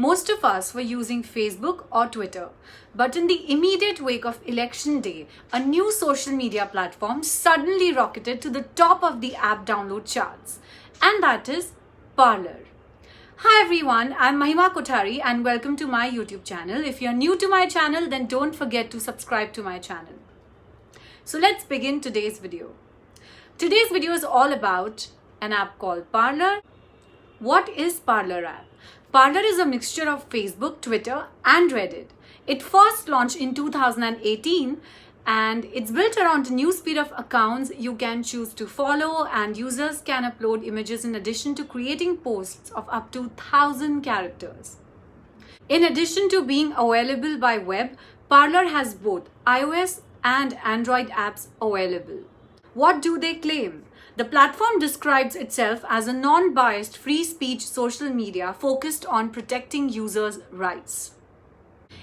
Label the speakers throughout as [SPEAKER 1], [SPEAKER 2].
[SPEAKER 1] Most of us were using Facebook or Twitter, but in the immediate wake of election day, a new social media platform suddenly rocketed to the top of the app download charts, and that is Parler. Hi everyone, I'm Mahima Kothari and welcome to my YouTube channel. If you're new to my channel, then don't forget to subscribe to my channel. So let's begin today's video. Today's video is all about an app called Parler. What is Parler app? Parler is a mixture of Facebook, Twitter and Reddit. It first launched in 2018 and it's built around a newsfeed of accounts you can choose to follow, and users can upload images in addition to creating posts of up to 1,000 characters. In addition to being available by web, Parler has both iOS and Android apps available. What do they claim? The platform describes itself as a non-biased free speech social media focused on protecting users' rights.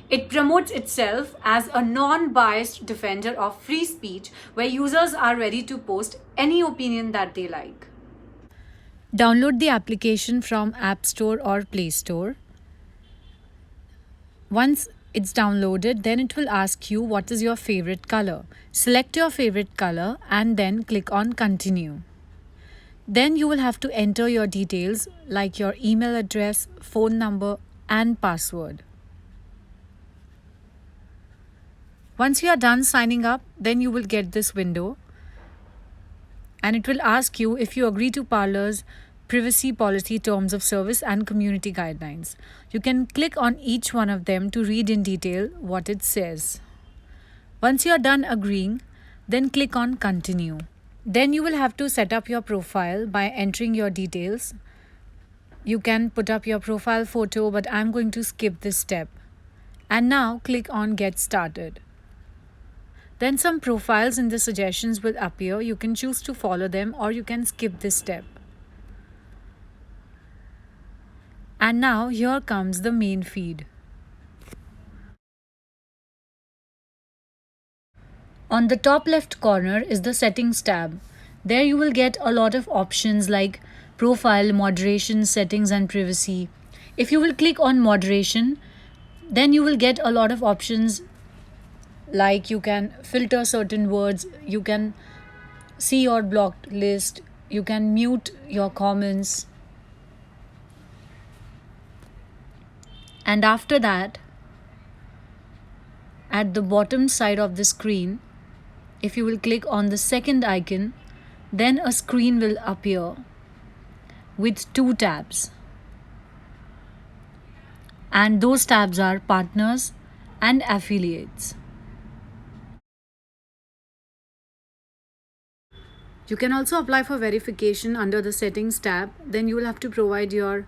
[SPEAKER 1] It promotes itself as a non-biased defender of free speech where users are ready to post any opinion that they like.
[SPEAKER 2] Download the application from App Store or Play Store. Once it's downloaded, then it will ask you what is your favorite color. Select your favorite color and then click on Continue. Then you will have to enter your details like your email address, phone number and password. Once you are done signing up, then you will get this window and it will ask you if you agree to Parler's privacy policy, terms of service and community guidelines. You can click on each one of them to read in detail what it says. Once you are done agreeing, then click on Continue. Then you will have to set up your profile by entering your details. You can put up your profile photo, but I'm going to skip this step. And now click on Get Started. Then some profiles in the suggestions will appear. You can choose to follow them or you can skip this step. And now here comes the main feed. On the top left corner is the Settings tab. There you will get a lot of options like profile, moderation, settings and privacy. If you will click on moderation, then you will get a lot of options like you can filter certain words, you can see your blocked list, you can mute your comments. And after that, at the bottom side of the screen, if you will click on the second icon, then a screen will appear with two tabs. And those tabs are partners and affiliates. You can also apply for verification under the settings tab. Then you will have to provide your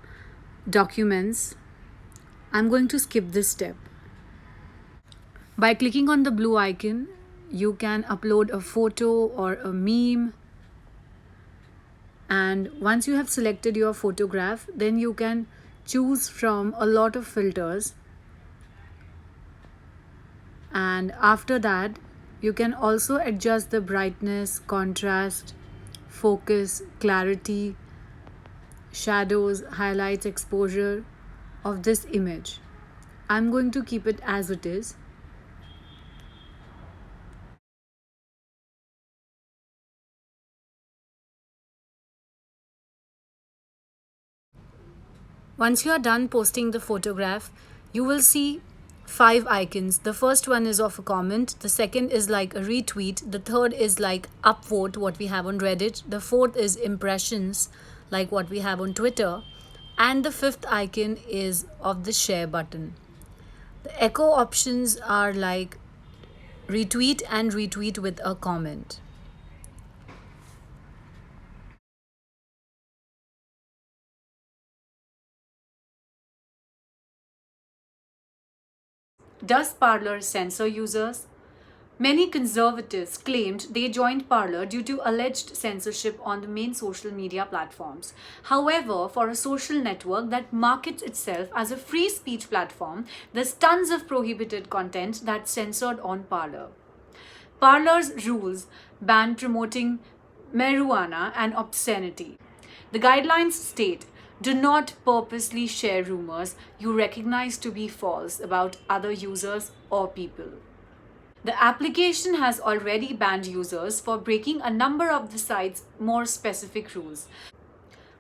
[SPEAKER 2] documents. I'm going to skip this step. By clicking on the blue icon, you can upload a photo or a meme. And once you have selected your photograph, then you can choose from a lot of filters. And after that, you can also adjust the brightness, contrast, focus, clarity, shadows, highlights, exposure of this image. I'm going to keep it as it is. Once you are done posting the photograph, you will see 5 icons. The first one is of a comment, the second is like a retweet, the third is like upvote, what we have on Reddit, the fourth is impressions, like what we have on Twitter, and the fifth icon is of the share button. The echo options are like retweet and retweet with a comment.
[SPEAKER 1] Does Parler censor users? Many conservatives claimed they joined Parler due to alleged censorship on the main social media platforms. However, for a social network that markets itself as a free speech platform, there's tons of prohibited content that's censored on Parler. Parler's rules ban promoting marijuana and obscenity. The guidelines state Do not purposely share rumors you recognize to be false about other users or people. The application has already banned users for breaking a number of the site's more specific rules.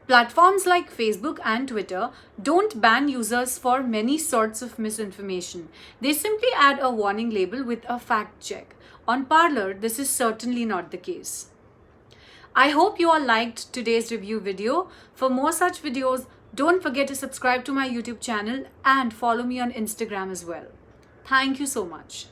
[SPEAKER 1] Platforms like Facebook and Twitter don't ban users for many sorts of misinformation. They simply add a warning label with a fact check. On Parler, this is certainly not the case. I hope you all liked today's review video. For more such videos, don't forget to subscribe to my YouTube channel and follow me on Instagram as well. Thank you so much.